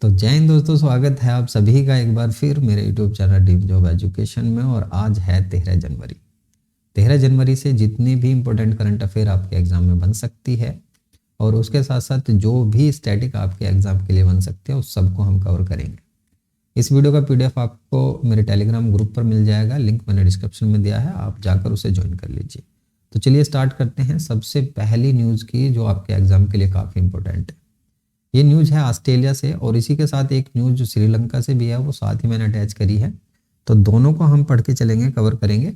तो जय हिंद दोस्तों, स्वागत है आप सभी का एक बार फिर मेरे YouTube channel dream job education में। और आज है 13 जनवरी। 13 जनवरी से जितनी भी इंपॉर्टेंट करंट अफेयर आपके एग्जाम में बन सकती है और उसके साथ साथ जो भी स्टैटिक आपके एग्जाम के लिए बन सकते हैं उस सबको हम कवर करेंगे। इस वीडियो का पीडीएफ आपको मेरे टेलीग्राम ग्रुप पर मिल जाएगा, लिंक मैंने डिस्क्रिप्शन में दिया है, आप जाकर उसे ज्वाइन कर लीजिए। तो चलिए स्टार्ट करते हैं सबसे पहली न्यूज़ की जो आपके एग्जाम के लिए काफ़ी इंपॉर्टेंट है। ये न्यूज़ है ऑस्ट्रेलिया से और इसी के साथ एक न्यूज़ जो श्रीलंका से भी है वो साथ ही मैंने अटैच करी है। तो दोनों को हम पढ़ के चलेंगे, कवर करेंगे।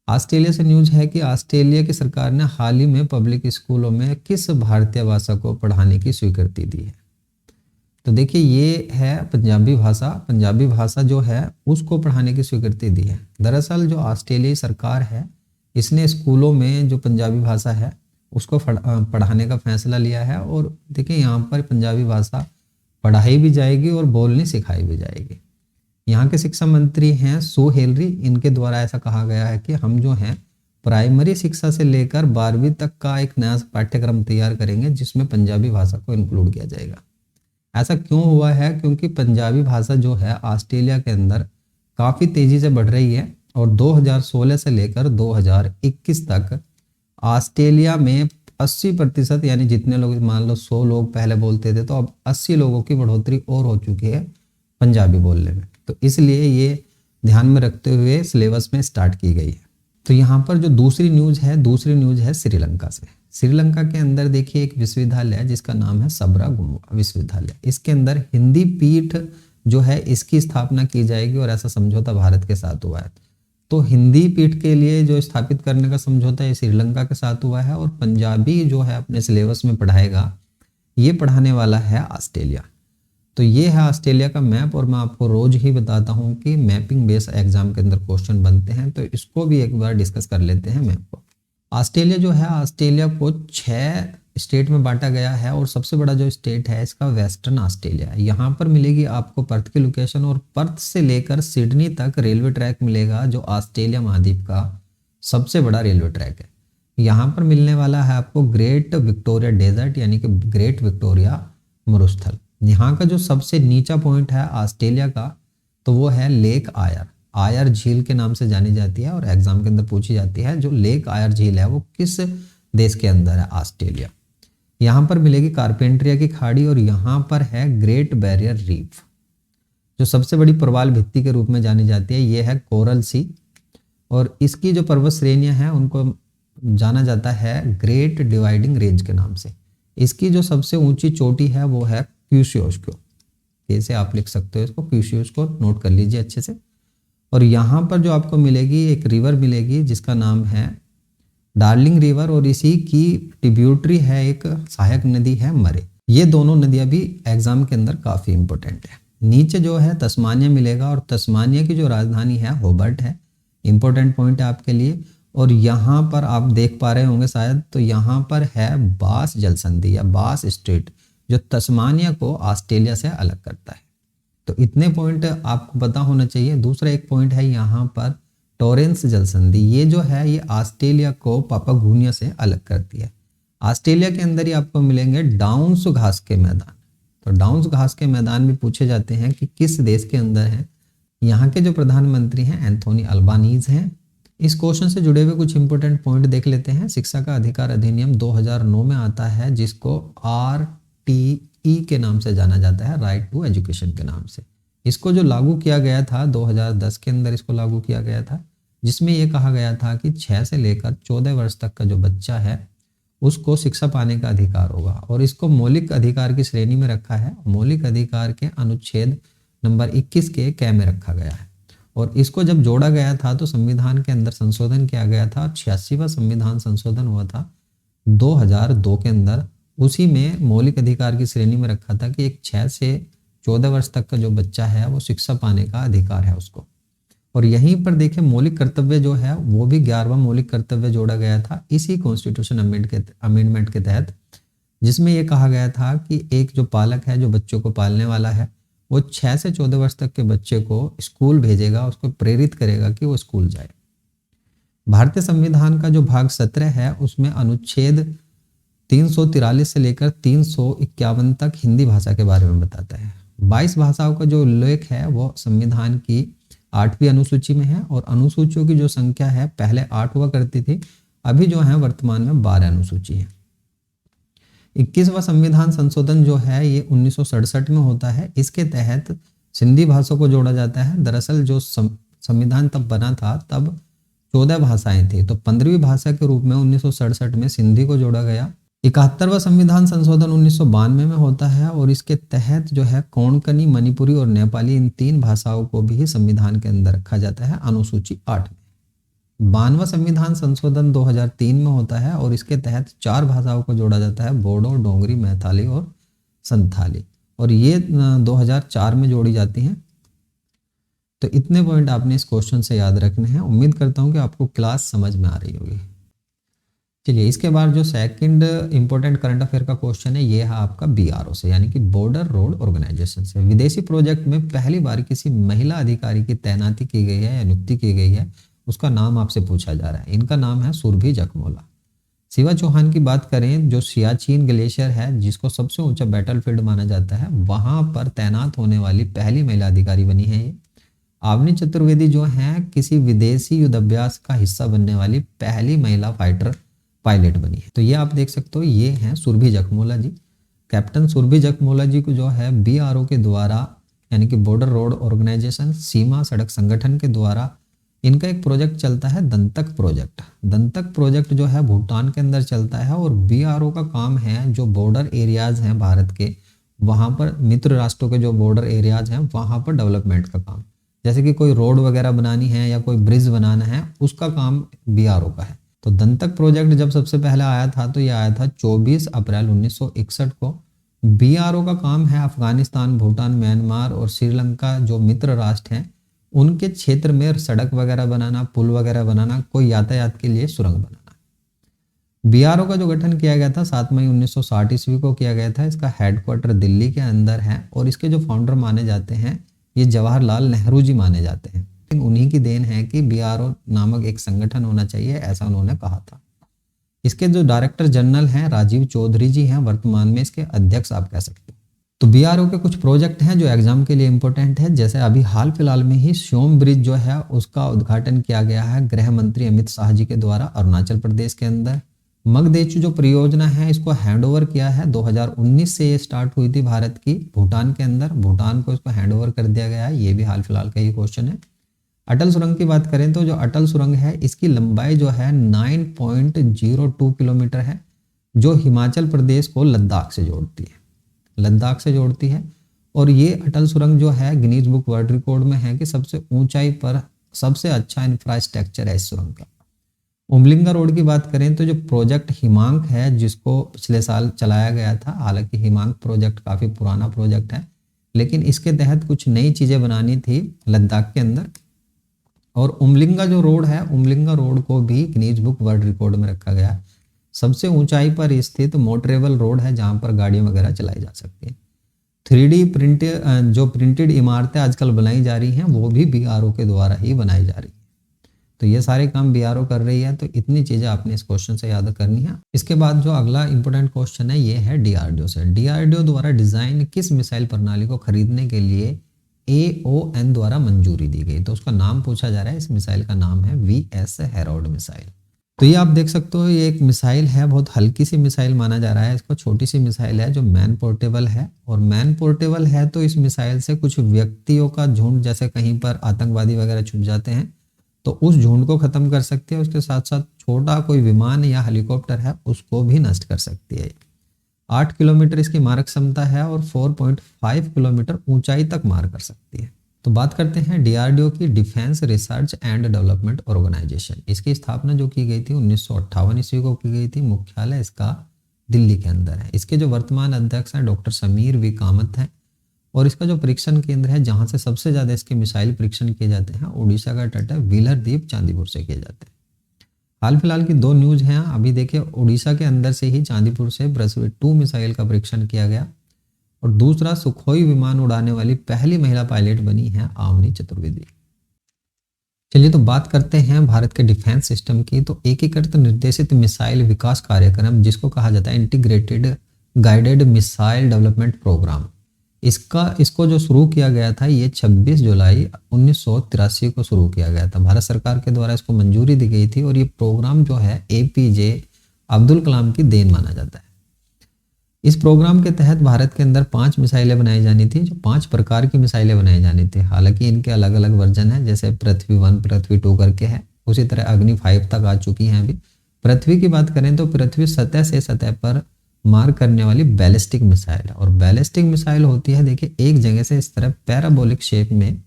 ऑस्ट्रेलिया से न्यूज़ है कि ऑस्ट्रेलिया की सरकार ने हाल ही में पब्लिक स्कूलों में किस भारतीय भाषा को पढ़ाने की स्वीकृति दी है। तो देखिए, ये है पंजाबी भाषा। पंजाबी भाषा जो है उसको पढ़ाने की स्वीकृति दी है। दरअसल जो ऑस्ट्रेलियाई सरकार है इसने स्कूलों में जो पंजाबी भाषा है उसको पढ़ाने का फैसला लिया है। और देखिए, यहाँ पर पंजाबी भाषा पढ़ाई भी जाएगी और बोलनी सिखाई भी जाएगी। यहाँ के शिक्षा मंत्री हैं सू हेलरी, इनके द्वारा ऐसा कहा गया है कि हम जो हैं प्राइमरी शिक्षा से लेकर 12वीं तक का एक नया पाठ्यक्रम तैयार करेंगे जिसमें पंजाबी भाषा को इंक्लूड किया जाएगा। ऐसा क्यों हुआ है? क्योंकि पंजाबी भाषा जो है ऑस्ट्रेलिया के अंदर काफ़ी तेज़ी से बढ़ रही है और 2016 से लेकर 2021 तक ऑस्ट्रेलिया में 80% यानी जितने लोग, मान लो 100 लोग पहले बोलते थे तो अब 80 लोगों की बढ़ोतरी और हो चुकी है पंजाबी बोलने में। तो इसलिए ये ध्यान में रखते हुए सिलेबस में स्टार्ट की गई है। तो यहाँ पर जो दूसरी न्यूज़ है श्रीलंका से। श्रीलंका के अंदर देखिए एक विश्वविद्यालय है जिसका नाम है सबरागुम्बा विश्वविद्यालय। इसके अंदर हिंदी पीठ जो है इसकी स्थापना की जाएगी और ऐसा समझौता भारत के साथ हुआ है। तो हिंदी पीठ के लिए जो स्थापित करने का समझौता है श्रीलंका के साथ हुआ है और पंजाबी जो है अपने सिलेबस में पढ़ाएगा, ये पढ़ाने वाला है ऑस्ट्रेलिया। तो ये है ऑस्ट्रेलिया का मैप और मैं आपको रोज ही बताता हूँ कि मैपिंग बेस एग्जाम के अंदर क्वेश्चन बनते हैं, तो इसको भी एक बार डिस्कस कर लेते हैं मैप को। ऑस्ट्रेलिया जो है, ऑस्ट्रेलिया को 6 स्टेट में बांटा गया है और सबसे बड़ा जो स्टेट है इसका वेस्टर्न ऑस्ट्रेलिया है। यहाँ पर मिलेगी आपको पर्थ की लोकेशन और पर्थ से लेकर सिडनी तक रेलवे ट्रैक मिलेगा जो ऑस्ट्रेलिया महाद्वीप का सबसे बड़ा रेलवे ट्रैक है। यहाँ पर मिलने वाला है आपको ग्रेट विक्टोरिया डेजर्ट यानी कि ग्रेट विक्टोरिया मरुस्थल। यहाँ का जो सबसे नीचा पॉइंट है ऑस्ट्रेलिया का तो वो है लेक आयर। आयर झील के नाम से जानी जाती है और एग्जाम के अंदर पूछी जाती है जो लेक आयर झील है वो किस देश के अंदर है? ऑस्ट्रेलिया। यहाँ पर मिलेगी कारपेंट्रिया की खाड़ी और यहाँ पर है ग्रेट बैरियर रीफ जो सबसे बड़ी प्रवाल भित्ति के रूप में जानी जाती है। ये है कोरल सी और इसकी जो पर्वत श्रेणियाँ हैं उनको जाना जाता है ग्रेट डिवाइडिंग रेंज के नाम से। इसकी जो सबसे ऊंची चोटी है वो है क्यूसियोस्को। कैसे आप लिख सकते हो इसको? क्यूसियोस्को नोट कर लीजिए अच्छे से। और यहाँ पर जो आपको मिलेगी एक रिवर मिलेगी जिसका नाम है डार्लिंग रिवर और इसी की ट्रिब्यूटरी है एक सहायक नदी है मरे। ये दोनों नदियाँ भी एग्जाम के अंदर काफ़ी इंपॉर्टेंट है। नीचे जो है तस्मानिया मिलेगा और तस्मानिया की जो राजधानी है होबर्ट है। इंपॉर्टेंट पॉइंट है आपके लिए। और यहाँ पर आप देख पा रहे होंगे शायद, तो यहाँ पर है बास जल संधि या बास स्ट्रेट जो तस्मानिया को ऑस्ट्रेलिया से अलग करता है। तो इतने पॉइंट आपको पता होना चाहिए। दूसरा एक पॉइंट है यहाँ पर टॉरेंस जल संधि। ये जो है ये ऑस्ट्रेलिया को पापागुनिया से अलग करती है। ऑस्ट्रेलिया के अंदर ही आपको मिलेंगे डाउन्स घास के मैदान। तो डाउन्स घास के मैदान भी पूछे जाते हैं कि किस देश के अंदर है। यहाँ के जो प्रधानमंत्री हैं एंथोनी अल्बानीज हैं। इस क्वेश्चन से जुड़े हुए कुछ इंपॉर्टेंट पॉइंट देख लेते हैं। शिक्षा का अधिकार अधिनियम 2009 में आता है जिसको RTE के नाम से जाना जाता है, राइट टू एजुकेशन के नाम से। इसको जो लागू किया गया था 2010 के अंदर इसको लागू किया गया था जिसमें यह कहा गया था कि 6 से लेकर 14 वर्ष तक का जो बच्चा है उसको शिक्षा पाने का अधिकार होगा और इसको मौलिक अधिकार की श्रेणी में रखा है। मौलिक अधिकार के अनुच्छेद नंबर 21 के क में रखा गया है। और इसको जब जोड़ा गया था तो संविधान के अंदर संशोधन किया गया था। 86वां संविधान संशोधन हुआ था 2002 के अंदर। उसी में मौलिक अधिकार की श्रेणी में रखा था कि एक 6 से 14 वर्ष तक का जो बच्चा है वो शिक्षा पाने का अधिकार है उसको। और यहीं पर देखिए मौलिक कर्तव्य जो है वो भी 11वां मौलिक कर्तव्य जोड़ा गया था इसी कॉन्स्टिट्यूशन अमेंडमेंट के तहत, जिसमें ये कहा गया था कि एक जो पालक है जो बच्चों को पालने वाला है वो 6 से 14 वर्ष तक के बच्चे को स्कूल भेजेगा, उसको प्रेरित करेगा कि वो स्कूल जाए। भारतीय संविधान का जो भाग 17 है उसमें अनुच्छेद 343 से लेकर 351 तक हिंदी भाषा के बारे में बताता है। 22 भाषाओं का जो उल्लेख है वो संविधान की 8वीं अनुसूची में है, और अनुसूचियों की जो संख्या है पहले 8 हुआ करती थी, अभी जो है वर्तमान में 12 अनुसूची है। 21वां संविधान संशोधन जो है ये 1967 में होता है। इसके तहत सिंधी भाषा को जोड़ा जाता है। दरअसल जो संविधान तब बना था तब 14 भाषाएं थी, तो 15वीं भाषा के रूप में 1967 में सिंधी को जोड़ा गया। 71वां संविधान संशोधन 1992 में होता है, और इसके तहत जो है कोंकणी, मणिपुरी और नेपाली, इन 3 भाषाओं को भी संविधान के अंदर रखा जाता है अनुसूची 8 में। 92वां संविधान संशोधन 2003 में होता है, और इसके तहत 4 भाषाओं को जोड़ा जाता है, बोडो, डोगरी, मैथाली और संथाली, और ये 2004 में जोड़ी जाती हैं। तो इतने पॉइंट आपने इस क्वेश्चन से याद रखने हैं। उम्मीद करता हूं कि आपको क्लास समझ में आ रही होगी। चलिए, इसके बाद जो सेकंड इंपॉर्टेंट करंट अफेयर का क्वेश्चन है ये है आपका BRO से, यानी कि बॉर्डर रोड ऑर्गेनाइजेशन से। विदेशी प्रोजेक्ट में पहली बार किसी महिला अधिकारी की तैनाती की गई है या नियुक्ति की गई है, उसका नाम आपसे पूछा जा रहा है। इनका नाम है सुरभि जखमोला। शिवा चौहान की बात करें, जो सियाचिन ग्लेशियर है जिसको सबसे ऊंचा बैटलफील्ड माना जाता है, वहां पर तैनात होने वाली पहली महिला अधिकारी बनी है ये। आवनी चतुर्वेदी जो है किसी विदेशी युद्धाभ्यास का हिस्सा बनने वाली पहली महिला फाइटर पायलट बनी है। तो ये आप देख सकते हो, ये हैं सुरभि जखमोला जी। कैप्टन सुरभि जखमोला जी को जो है BRO के द्वारा, यानी कि बॉर्डर रोड ऑर्गेनाइजेशन, सीमा सड़क संगठन के द्वारा इनका एक प्रोजेक्ट चलता है, दंतक प्रोजेक्ट। दंतक प्रोजेक्ट जो है भूटान के अंदर चलता है, और BRO का काम है जो बॉर्डर एरियाज हैं भारत के, वहाँ पर मित्र राष्ट्रों के जो बॉर्डर एरियाज हैं वहाँ पर डेवलपमेंट का काम, जैसे कि कोई रोड वगैरह बनानी है या कोई ब्रिज बनाना है, उसका काम BRO का है। तो दंतक प्रोजेक्ट जब सबसे पहले आया था तो ये आया था 24 अप्रैल 1961 को। BRO का काम है अफगानिस्तान, भूटान, म्यांमार और श्रीलंका जो मित्र राष्ट्र हैं उनके क्षेत्र में सड़क वगैरह बनाना, पुल वगैरह बनाना, कोई यातायात के लिए सुरंग बनाना। BRO का जो गठन किया गया था 7 मई 1960 ईस्वी को किया गया था। इसका हेडक्वार्टर दिल्ली के अंदर है, और इसके जो फाउंडर माने जाते हैं ये जवाहरलाल नेहरू जी माने जाते हैं। उन्हीं की देन है कि BRO नामक एक संगठन होना चाहिए, ऐसा उन्होंने कहा था। इसके जो डायरेक्टर जनरल हैं राजीव चौधरी जी हैं, वर्तमान में इसके अध्यक्ष आप कह सकते हो। तो BRO के कुछ प्रोजेक्ट हैं जो एग्जाम के लिए इंपॉर्टेंट है, जैसे अभी हाल फिलहाल में ही श्योम ब्रिज जो है उसका उद्घाटन किया गया है गृह मंत्री अमित शाह जी के द्वारा अरुणाचल प्रदेश के अंदर। मगदेचु जो परियोजना है इसको हैंडओवर किया है, 2019 से ये स्टार्ट हुई थी भारत की भूटान के अंदर, भूटान को इसको हैंडओवर कर दिया गया है। ये भी हाल फिलहाल का ही क्वेश्चन है। अटल सुरंग की बात करें तो जो अटल सुरंग है इसकी लंबाई जो है 9.02 किलोमीटर है, जो हिमाचल प्रदेश को लद्दाख से जोड़ती है। और ये अटल सुरंग जो है गिनीज बुक वर्ल्ड रिकॉर्ड में है कि सबसे ऊंचाई पर सबसे अच्छा इंफ्रास्ट्रक्चर है इस सुरंग का। उमलिंगा रोड की बात करें तो जो प्रोजेक्ट हिमांक है जिसको पिछले साल चलाया गया था, हालांकि हिमांक प्रोजेक्ट काफी पुराना प्रोजेक्ट है, लेकिन इसके तहत कुछ नई चीजें बनानी थी लद्दाख के अंदर। और उमलिंगा जो रोड है, उमलिंगा रोड को भी गिनीज बुक वर्ल्ड रिकॉर्ड में रखा गया। सबसे ऊंचाई पर स्थित मोटरेबल रोड है जहां पर गाड़ियां वगैरह चलाई जा सकती है। 3D प्रिंटेड इमारतें आजकल बनाई जा रही हैं वो भी BRO के द्वारा ही बनाई जा रही है। तो ये सारे काम BRO कर रही है। तो इतनी चीजें आपने इस क्वेश्चन से याद करनी है। इसके बाद जो अगला इंपॉर्टेंट क्वेश्चन है ये है DRDO से। DRDO द्वारा डिजाइन किस मिसाइल प्रणाली को खरीदने के लिए AON द्वारा मंजूरी दी गई, तो उसका नाम पूछा जा रहा है। इस मिसाइल का नाम है VS हेरोल्ड मिसाइल। तो ये आप देख सकते हो, ये एक मिसाइल है, बहुत हल्की सी मिसाइल माना जा रहा है इसको, छोटी सी मिसाइल है जो मैन पोर्टेबल है। और मैन पोर्टेबल है तो इस मिसाइल से कुछ व्यक्तियों का झुंड, जैसे कहीं पर आतंकवादी वगैरह छुप जाते हैं तो उस झुंड को खत्म कर सकती है। उसके साथ साथ छोटा कोई विमान या हेलीकॉप्टर है उसको भी नष्ट कर सकती है। 8 किलोमीटर इसकी मारक क्षमता है और 4.5 किलोमीटर ऊंचाई तक मार कर सकती है। तो बात करते हैं DRDO की, defence research and development organisation. इसकी स्थापना जो की गई थी 1958 ईस्वी को की गई थी। मुख्यालय इसका दिल्ली के अंदर है। इसके जो वर्तमान अध्यक्ष हैं डॉक्टर समीर वी कामत हैं। और इसका जो परीक्षण केंद्र है जहां से सबसे ज्यादा इसके मिसाइल परीक्षण किए जाते हैं, उड़ीसा का तट है, व्हीलर द्वीप, चांदीपुर से किए जाते हैं। हाल फिलहाल की 2 न्यूज हैं। अभी देखिए, उड़ीसा के अंदर से ही चांदीपुर से ब्रसवेट 2 मिसाइल का परीक्षण किया गया। और दूसरा, सुखोई विमान उड़ाने वाली पहली महिला पायलट बनी है आवनी चतुर्वेदी। चलिए तो बात करते हैं भारत के डिफेंस सिस्टम की। तो एकीकृत निर्देशित मिसाइल विकास कार्यक्रम, जिसको कहा जाता है integrated guided missile development programme, इसको जो शुरू किया गया था ये 26 जुलाई 1983 को शुरू किया गया था। भारत सरकार के द्वारा इसको मंजूरी दी गई थी और ये प्रोग्राम जो है APJ अब्दुल कलाम की देन माना जाता है। इस प्रोग्राम के तहत भारत के अंदर 5 मिसाइलें बनाई जानी थी, जो 5 प्रकार की मिसाइलें बनाई जानी थी। हालांकि इनके अलग अलग वर्जन हैं, जैसे पृथ्वी 1 पृथ्वी 2 करके है, उसी तरह अग्नि 5 तक आ चुकी हैं अभी। पृथ्वी की बात करें तो पृथ्वी सतह से सतह पर मार करने वाली बैलिस्टिक मिसाइल है। और बैलिस्टिक मिसाइल होती है, देखिए, एक जगह से इस तरह पैराबोलिक शेप में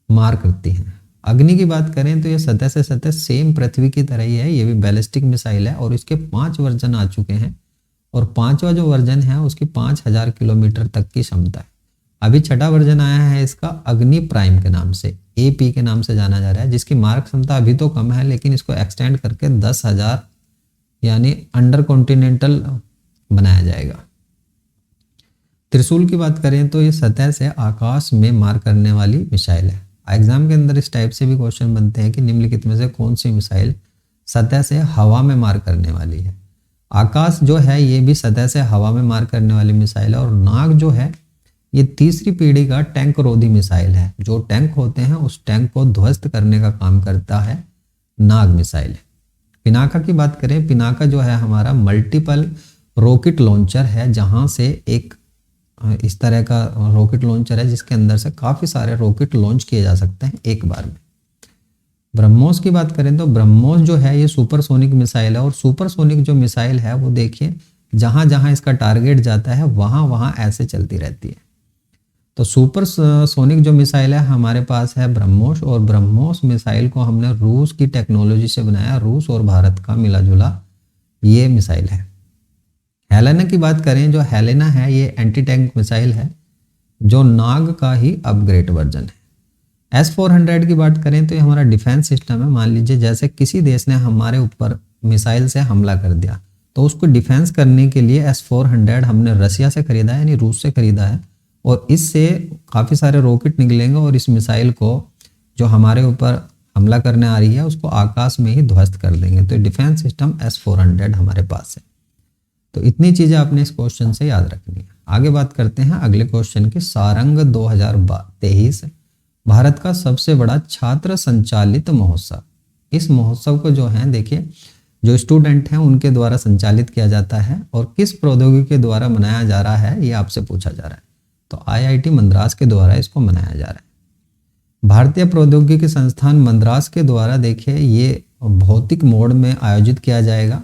मार करती हैं। अग्नि की बात करें तो ये सतह से सतह सेम पृथ्वी की तरह ही है, ये भी बैलिस्टिक मिसाइल है और इसके 5 वर्जन आ चुके हैं। और 5वां जो वर्जन है उसकी 5000 किलोमीटर तक की क्षमता है। अभी 6ठा वर्जन आया है इसका अग्नि प्राइम के नाम से, AP के नाम से जाना जा रहा है, जिसकी मारक क्षमता अभी तो कम है, लेकिन इसको एक्सटेंड करके 10,000 यानी अंडर कॉन्टिनेंटल बनाया जाएगा। त्रिशूल की बात करें तो ये सतह से आकाश में मार करने वाली मिसाइल है। एग्जाम के अंदर इस टाइप से भी क्वेश्चन बनते हैं कि निम्नलिखित में से कौन सी मिसाइल सतह से हवा में मार करने वाली है। आकाश जो है ये भी सतह से हवा में मार करने वाली मिसाइल है। और नाग जो है ये तीसरी पीढ़ी का टैंक रोधी मिसाइल है। जो टैंक होते हैं उस टैंक को ध्वस्त करने का काम करता है नाग मिसाइल। पिनाका की बात करें, पिनाका जो है हमारा मल्टीपल रॉकेट लॉन्चर है, जहां से एक इस तरह का रॉकेट लॉन्चर है जिसके अंदर से काफी सारे रॉकेट लॉन्च किए जा सकते हैं एक बार में। ब्रह्मोस की बात करें तो ब्रह्मोस जो है ये सुपरसोनिक मिसाइल है। और सुपरसोनिक जो मिसाइल है वो देखिए जहां जहां इसका टारगेट जाता है वहां वहां ऐसे चलती रहती है। तो सुपरसोनिक जो मिसाइल है हमारे पास है ब्रह्मोस। और ब्रह्मोस मिसाइल को हमने रूस की टेक्नोलॉजी से बनाया, रूस और भारत का मिला जुला ये मिसाइल है। हेलेना की बात करें, जो हेलेना है ये एंटी टैंक मिसाइल है, जो नाग का ही अपग्रेड वर्जन है। S-400 की बात करें तो ये हमारा डिफेंस सिस्टम है। मान लीजिए जैसे किसी देश ने हमारे ऊपर मिसाइल से हमला कर दिया, तो उसको डिफेंस करने के लिए S-400 हमने रसिया से खरीदा है, यानी रूस से खरीदा है। और इससे काफ़ी सारे रॉकेट निकलेंगे और इस मिसाइल को जो हमारे ऊपर हमला करने आ रही है उसको आकाश में ही ध्वस्त कर देंगे। तो डिफेंस सिस्टम S-400 हमारे पास है। तो इतनी चीज़ें आपने इस क्वेश्चन से याद रखनी है। आगे बात करते हैं अगले क्वेश्चन की। सारंग 2023 भारत का सबसे बड़ा छात्र संचालित महोत्सव। इस महोत्सव को जो है देखिए जो स्टूडेंट हैं उनके द्वारा संचालित किया जाता है और किस प्रौद्योगिकी के द्वारा मनाया जा रहा है ये आपसे पूछा जा रहा है। तो IIT मद्रास के द्वारा इसको मनाया जा रहा है। भारतीय प्रौद्योगिकी संस्थान मद्रास के द्वारा देखिए ये भौतिक मोड में आयोजित किया जाएगा।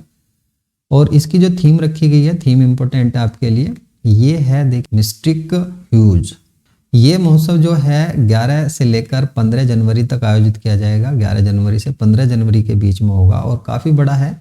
और इसकी जो थीम रखी गई है, थीम इंपॉर्टेंट है आपके लिए, ये है देखिए मिस्टिक ह्यूज। ये महोत्सव जो है 11 से लेकर 15 जनवरी तक आयोजित किया जाएगा। 11 जनवरी से 15 जनवरी के बीच में होगा और काफ़ी बड़ा है।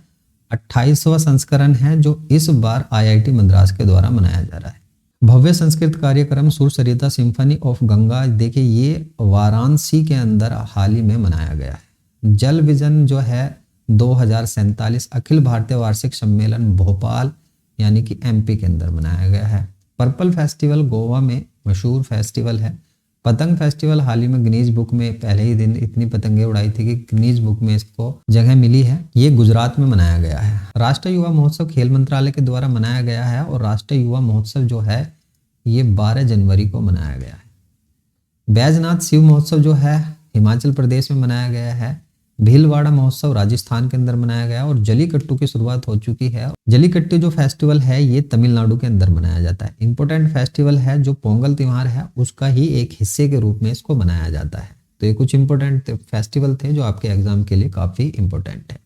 28वां संस्करण है जो इस बार IIT मद्रास के द्वारा मनाया जा रहा है। भव्य संस्कृत कार्यक्रम सुर सरिता सिम्फनी ऑफ गंगा, देखिए ये वाराणसी के अंदर हाल ही में मनाया गया है। जल विजन जो है 2047 अखिल भारतीय वार्षिक सम्मेलन भोपाल यानी कि MP के अंदर मनाया गया है। पर्पल फेस्टिवल गोवा में मशहूर फेस्टिवल है। पतंग फेस्टिवल हाल ही में गिनीज बुक में पहले ही दिन इतनी पतंगे उड़ाई थी कि गिनीज बुक में इसको जगह मिली है। ये गुजरात में मनाया गया है। राष्ट्रीय युवा महोत्सव खेल मंत्रालय के द्वारा मनाया गया है और राष्ट्रीय युवा महोत्सव जो है ये 12 जनवरी को मनाया गया है। बैजनाथ शिव महोत्सव जो है हिमाचल प्रदेश में मनाया गया है। भीलवाड़ा महोत्सव राजस्थान के अंदर मनाया गया और जलीकट्टू की शुरुआत हो चुकी है। जलीकट्टू जो फेस्टिवल है ये तमिलनाडु के अंदर मनाया जाता है। इंपॉर्टेंट फेस्टिवल है जो पोंगल त्योहार है उसका ही एक हिस्से के रूप में इसको मनाया जाता है। तो ये कुछ इंपॉर्टेंट फेस्टिवल थे जो आपके एग्जाम के लिए काफी इंपॉर्टेंट है।